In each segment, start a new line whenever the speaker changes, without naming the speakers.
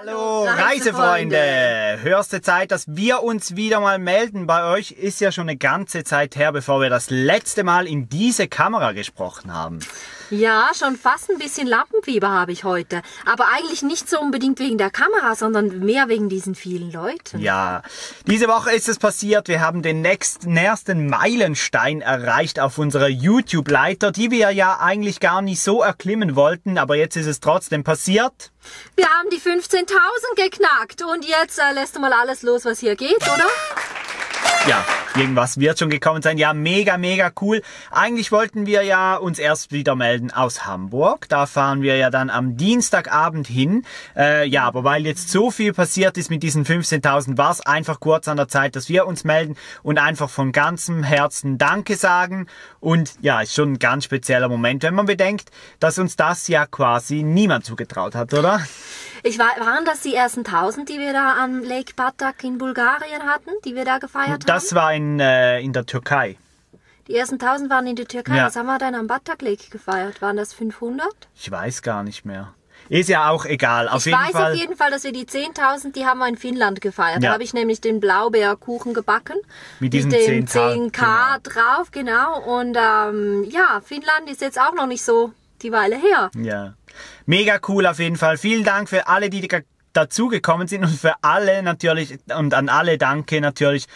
Hallo Reisefreunde! Höchste Zeit, dass wir uns wieder mal melden. Bei euch ist ja schon eine ganze Zeit her, bevor wir das letzte Mal in diese Kamera gesprochen haben.
Ja, schon fast ein bisschen Lampenfieber habe ich heute. Aber eigentlich nicht so unbedingt wegen der Kamera, sondern mehr wegen diesen vielen Leuten.
Ja, diese Woche ist es passiert. Wir haben den nächsten Meilenstein erreicht auf unserer YouTube-Leiter, die wir ja eigentlich gar nicht so erklimmen wollten. Aber jetzt ist es trotzdem passiert.
Wir haben die 15.000 geknackt und jetzt lässt du mal alles los, was hier geht, oder?
Ja, irgendwas wird schon gekommen sein. Ja, mega, mega cool. Eigentlich wollten wir ja uns erst wieder melden aus Hamburg. Da fahren wir ja dann am Dienstagabend hin. Ja, aber weil jetzt so viel passiert ist mit diesen 15.000, war es einfach kurz an der Zeit, dass wir uns melden und einfach von ganzem Herzen Danke sagen. Und ja, ist schon ein ganz spezieller Moment, wenn man bedenkt, dass uns das ja quasi niemand zugetraut hat, oder?
Waren das die ersten 1.000, die wir da am Lake Batak in Bulgarien hatten, die wir da gefeiert haben?
Das war in der Türkei.
Die ersten 1.000 waren in der Türkei.
Ja.
Was haben wir dann am Batak Lake gefeiert? Waren das 500?
Ich weiß gar nicht mehr. Ist ja auch egal.
Ich weiß auf jeden Fall, dass wir die 10.000, die haben wir in Finnland gefeiert.
Ja.
Da habe ich nämlich den Blaubeerkuchen gebacken.
Mit diesen
dem
10K
10K drauf, genau. Und ja, Finnland ist jetzt auch noch nicht so die Weile her.
Ja. Mega cool auf jeden Fall. Vielen Dank für alle, die dazugekommen sind und für alle natürlich und an alle danke natürlich,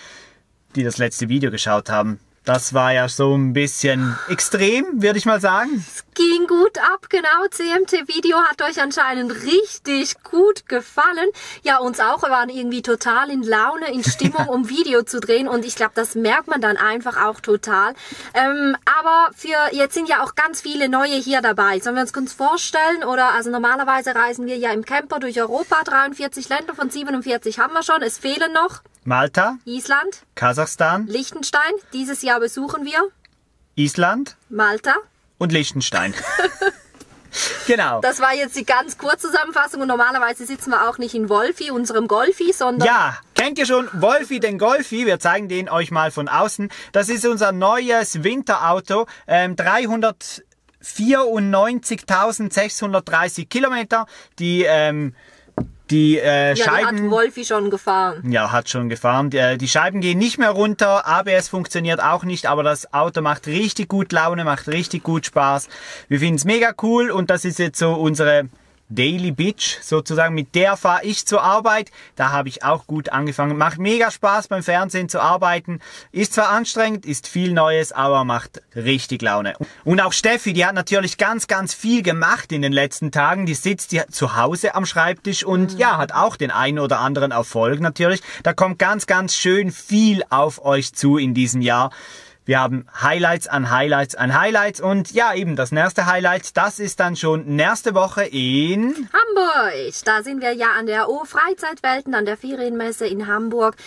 die das letzte Video geschaut haben. Das war ja so ein bisschen extrem, würde ich mal sagen.
Es ging gut ab, genau. CMT-Video hat euch anscheinend richtig gut gefallen. Ja, uns auch. Wir waren irgendwie total in Laune, in Stimmung, um Video zu drehen. Und ich glaube, das merkt man dann einfach auch total. Aber jetzt sind ja auch ganz viele neue hier dabei. Sollen wir uns kurz vorstellen? Oder, also normalerweise reisen wir ja im Camper durch Europa. 43 Länder von 47 haben wir schon. Es fehlen noch
Malta,
Island,
Kasachstan,
Liechtenstein. Dieses Jahr besuchen wir
Island,
Malta
und Liechtenstein. Genau.
Das war jetzt die ganz kurze Zusammenfassung und normalerweise sitzen wir auch nicht in Wolfi, unserem Golfi, sondern...
Ja, kennt ihr schon Wolfi, den Golfi? Wir zeigen den euch mal von außen. Das ist unser neues Winterauto, 394.630 Kilometer. Die Scheiben...
Die hat Wolfi schon gefahren.
Ja, hat schon gefahren. Die Scheiben gehen nicht mehr runter, ABS funktioniert auch nicht, aber das Auto macht richtig gut Laune, macht richtig gut Spaß. Wir finden es mega cool und das ist jetzt so unsere Daily Bitch sozusagen. Mit der fahre ich zur Arbeit. Da habe ich auch gut angefangen. Macht mega Spaß beim Fernsehen zu arbeiten. Ist zwar anstrengend, ist viel Neues, aber macht richtig Laune. Und auch Steffi, die hat natürlich ganz, ganz viel gemacht in den letzten Tagen. Die sitzt zu Hause am Schreibtisch und ja, hat auch den einen oder anderen Erfolg natürlich. Da kommt ganz, ganz schön viel auf euch zu in diesem Jahr. Wir haben Highlights an Highlights an Highlights und ja, eben das nächste Highlight, das ist dann schon nächste Woche in
Hamburg. Da sind wir ja an der Freizeitwelten, an der Ferienmesse in Hamburg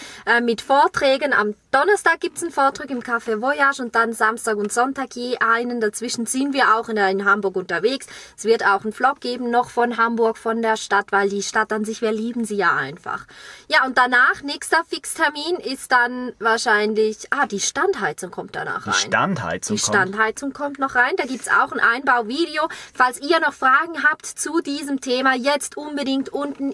mit Vorträgen. Am Donnerstag gibt es einen Vortrag im Café Voyage und dann Samstag und Sonntag je einen. Dazwischen sind wir auch in Hamburg unterwegs. Es wird auch einen Vlog geben noch von Hamburg, von der Stadt, weil die Stadt an sich, wir lieben sie ja einfach. Ja, und danach, nächster Fixtermin ist dann wahrscheinlich, die Standheizung kommt danach rein.
Die
Standheizung kommt noch rein. Da gibt es auch ein Einbauvideo. Falls ihr noch Fragen habt zu diesem Thema, jetzt unbedingt unten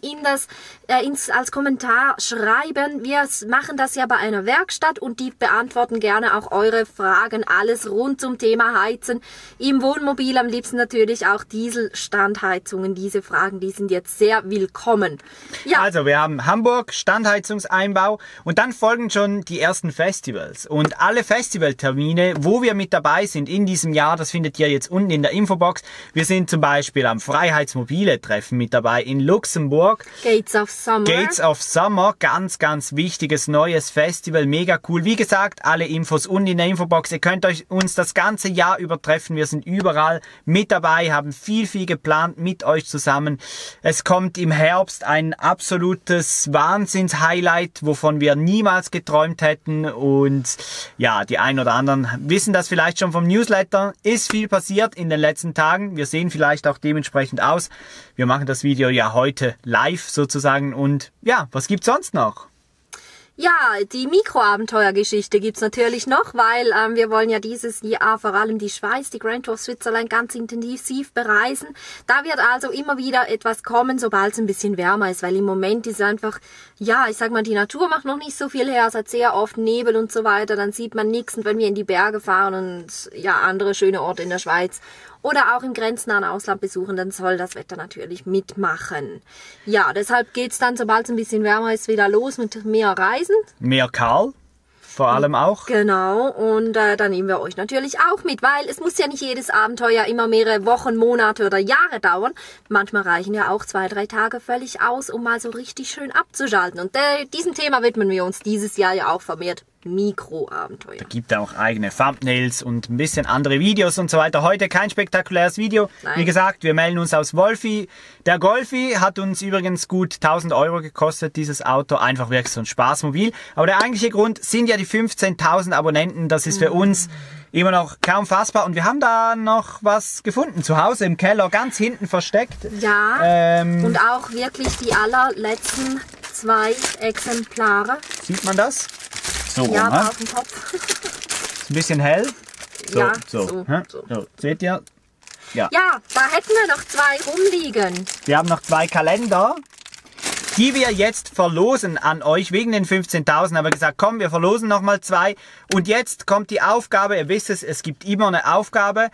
als Kommentar schreiben. Wir machen das ja bei einer Werkstatt und die beantworten gerne auch eure Fragen. Alles rund zum Thema Heizen. Im Wohnmobil am liebsten natürlich auch Dieselstandheizungen. Diese Fragen, die sind jetzt sehr willkommen. Ja.
Also wir haben Hamburg, Standheizungseinbau und dann folgen schon die ersten Festivals. Und alle Festivaltermine, wo wir mit dabei sind in diesem Jahr, das findet ihr jetzt unten in der Infobox. Wir sind zum Beispiel am Freiheitsmobile-Treffen mit dabei in Luxemburg.
Gates of Summer.
Gates of Summer, ganz, ganz wichtiges neues Festival, mega cool. Wie gesagt, alle Infos unten in der Infobox. Ihr könnt uns das ganze Jahr übertreffen. Wir sind überall mit dabei, haben viel, viel geplant mit euch zusammen. Es kommt im Herbst ein absolutes Wahnsinns-Highlight, wovon wir niemals geträumt hätten. Und ja, die einen oder anderen wissen das vielleicht schon vom Newsletter. Ist viel passiert in den letzten Tagen. Wir sehen vielleicht auch dementsprechend aus. Wir machen das Video ja heute live sozusagen. Und ja, was gibt's sonst noch?
Ja, die Mikroabenteuergeschichte gibt's natürlich noch, weil wir wollen ja dieses Jahr vor allem die Schweiz, die Grand Tour Switzerland ganz intensiv bereisen. Da wird also immer wieder etwas kommen, sobald es ein bisschen wärmer ist, weil im Moment ist einfach, ja, ich sag mal, die Natur macht noch nicht so viel her, es hat sehr oft Nebel und so weiter, dann sieht man nichts, und wenn wir in die Berge fahren und ja, andere schöne Orte in der Schweiz oder auch im grenznahen Ausland besuchen, dann soll das Wetter natürlich mitmachen. Ja, deshalb geht's dann, sobald es ein bisschen wärmer ist, wieder los mit mehr Reisen.
Mehr Karl, vor allem auch.
Genau, und dann nehmen wir euch natürlich auch mit, weil es muss ja nicht jedes Abenteuer immer mehrere Wochen, Monate oder Jahre dauern. Manchmal reichen ja auch 2, 3 Tage völlig aus, um mal so richtig schön abzuschalten. Und diesem Thema widmen wir uns dieses Jahr ja auch vermehrt. Mikroabenteuer.
Da gibt es auch eigene Thumbnails und ein bisschen andere Videos und so weiter. Heute kein spektakuläres Video.
Nein.
Wie gesagt, wir melden uns aus Wolfi. Der Golfi hat uns übrigens gut 1000 Euro gekostet, dieses Auto. Einfach wirklich so ein Spaßmobil. Aber der eigentliche Grund sind ja die 15.000 Abonnenten. Das ist für uns immer noch kaum fassbar. Und wir haben da noch was gefunden. Zu Hause im Keller, ganz hinten versteckt.
Ja, und auch wirklich die allerletzten 2 Exemplare.
Sieht man das? So
Ja,
rum,
aber auf dem Kopf.
Ist ein bisschen hell. So,
Ja,
so.
so.
So. Seht ihr? Ja.
Ja, da hätten wir noch 2 rumliegen.
Wir haben noch 2 Kalender, die wir jetzt verlosen an euch. Wegen den 15.000 haben wir gesagt, komm, wir verlosen nochmal 2. Und jetzt kommt die Aufgabe. Ihr wisst es gibt immer eine Aufgabe.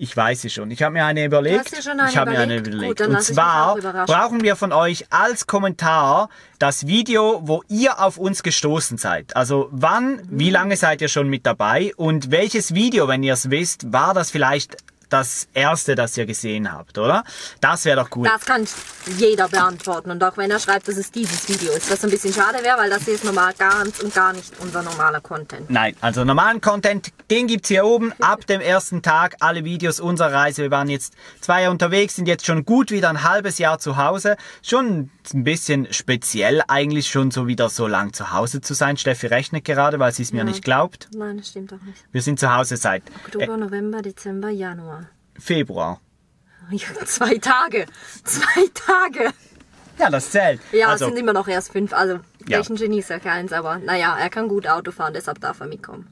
Ich weiß es schon. Ich habe mir eine überlegt.
Du hast dir schon eine
ich habe mir eine
überlegt?
überlegt.
Gut, dann
und
lass ich mich
zwar
auch überraschen.
brauchen wir von euch als Kommentar das Video, wo ihr auf uns gestoßen seid. Also wann, wie lange seid ihr schon mit dabei und welches Video, wenn ihr es wisst, war das vielleicht das erste, das ihr gesehen habt, oder? Das wäre doch cool.
Das kann jeder beantworten. Und auch wenn er schreibt, dass es dieses Video ist, was ein bisschen schade wäre, weil das hier ist normal ganz und gar nicht unser normaler Content.
Nein, also normalen Content, den gibt's hier oben ab dem ersten Tag. Alle Videos unserer Reise. Wir waren jetzt 2 Jahre unterwegs, sind jetzt schon gut wieder ein halbes Jahr zu Hause. Schon ein bisschen speziell eigentlich schon so wieder so lang zu Hause zu sein. Steffi rechnet gerade, weil sie es mir nicht glaubt.
Nein, das stimmt auch nicht.
Wir sind zu Hause seit
Oktober, November, Dezember, Januar.
Februar.
Ja, 2 Tage. 2 Tage.
Ja, das zählt.
Ja,
also,
es sind immer noch erst 5. Also,
Ja.
welchen Genie ist ja keins, aber naja, er kann gut Auto fahren, deshalb darf er mitkommen.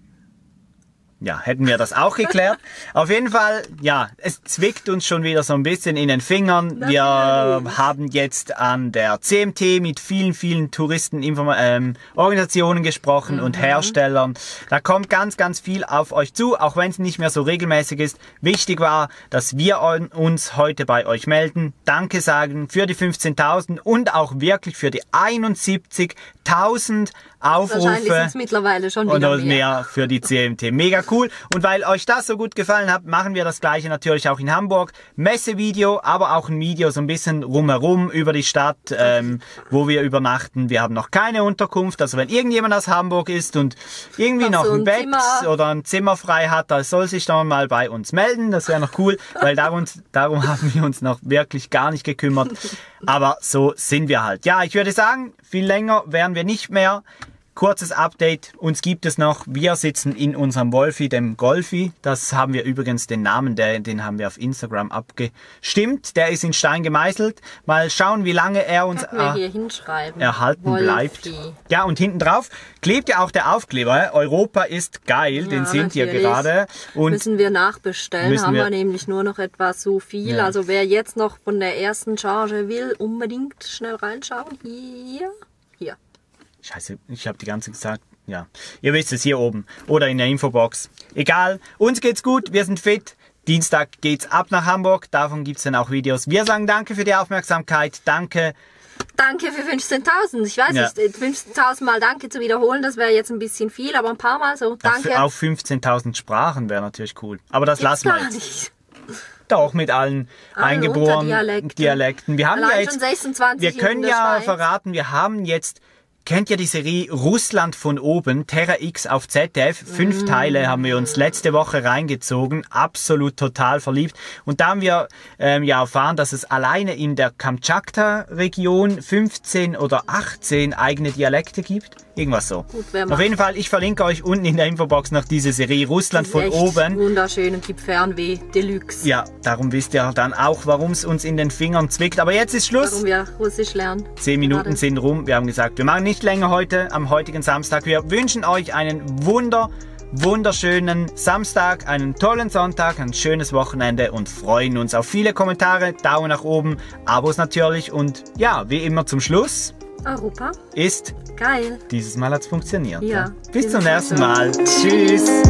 ja, hätten wir das auch geklärt. Auf jeden Fall, ja, es zwickt uns schon wieder so ein bisschen in den Fingern. Wir haben jetzt an der CMT mit vielen, vielen Touristenorganisationen gesprochen und Herstellern. Da kommt ganz, ganz viel auf euch zu, auch wenn es nicht mehr so regelmäßig ist. Wichtig war, dass wir uns heute bei euch melden, Danke sagen für die 15.000 und auch wirklich für die 71.000
Wahrscheinlich sind
Aufrufe
es mittlerweile schon
und
wieder
noch
mehr.
mehr für die CMT. Mega cool. Und weil euch das so gut gefallen hat, machen wir das gleiche natürlich auch in Hamburg. Messevideo, aber auch ein Video so ein bisschen rumherum über die Stadt, wo wir übernachten. Wir haben noch keine Unterkunft. Also wenn irgendjemand aus Hamburg ist und irgendwie noch
so
ein
ein
Bett
Zimmer.
oder ein Zimmer frei hat, da soll sich doch mal bei uns melden. Das wäre noch cool, weil darum haben wir uns noch wirklich gar nicht gekümmert. Aber so sind wir halt. Ja, ich würde sagen, viel länger wären wir nicht mehr. Kurzes Update, uns gibt es noch. Wir sitzen in unserem Wolfi, dem Golfi. Das haben wir übrigens, den Namen, den haben wir auf Instagram abgestimmt. Der ist in Stein gemeißelt. Mal schauen, wie lange er uns
Können wir hier hinschreiben.
erhalten
Wolfi.
bleibt. Ja, und hinten drauf klebt ja auch der Aufkleber. Europa ist geil, den seht ihr
natürlich.
gerade. Und
Müssen wir nachbestellen,
müssen
haben
wir-
wir nämlich nur noch etwa so viel.
Ja.
Also wer jetzt noch von der ersten Charge will, unbedingt schnell reinschauen. Hier.
Scheiße, ich habe die ganze gesagt. Ja, ihr wisst es hier oben oder in der Infobox. Egal, uns geht's gut, wir sind fit. Dienstag geht's ab nach Hamburg, davon gibt's dann auch Videos. Wir sagen danke für die Aufmerksamkeit, danke.
Danke für 15.000. Ich weiß
Ja.
nicht, 15.000 Mal Danke zu wiederholen, das wäre jetzt ein bisschen viel, aber ein paar Mal so. Danke.
Auf 15.000 Sprachen wäre natürlich cool. Aber das
Gibt's
lassen wir
gar
jetzt.
nicht.
Doch, mit allen eingeborenen
Unterdialekten.
Dialekten. Wir haben
Allein
ja jetzt,
schon 26
wir
in
können
der
ja
Schweiz.
verraten, wir haben jetzt, kennt ihr die Serie Russland von oben, Terra X auf ZDF? 5 Teile haben wir uns letzte Woche reingezogen, absolut total verliebt. Und da haben wir ja erfahren, dass es alleine in der Kamtschatka-Region 15 oder 18 eigene Dialekte gibt. Irgendwas so.
Gut, wer
Auf
macht.
jeden Fall, ich verlinke euch unten in der Infobox noch diese Serie Russland von
Echt
oben.
wunderschön und gibt Fernweh Deluxe.
Ja, darum wisst ihr dann auch, warum es uns in den Fingern zwickt. Aber jetzt ist Schluss.
Warum wir Russisch lernen.
10 Minuten
Gerade.
sind rum. Wir haben gesagt, wir machen nicht nicht länger heute, am heutigen Samstag. Wir wünschen euch einen wunderschönen Samstag, einen tollen Sonntag, ein schönes Wochenende und freuen uns auf viele Kommentare, Daumen nach oben, Abos natürlich und ja, wie immer zum Schluss.
Europa
ist
geil.
Dieses Mal hat es funktioniert.
Ja.
Bis zum nächsten Mal. Tschüss.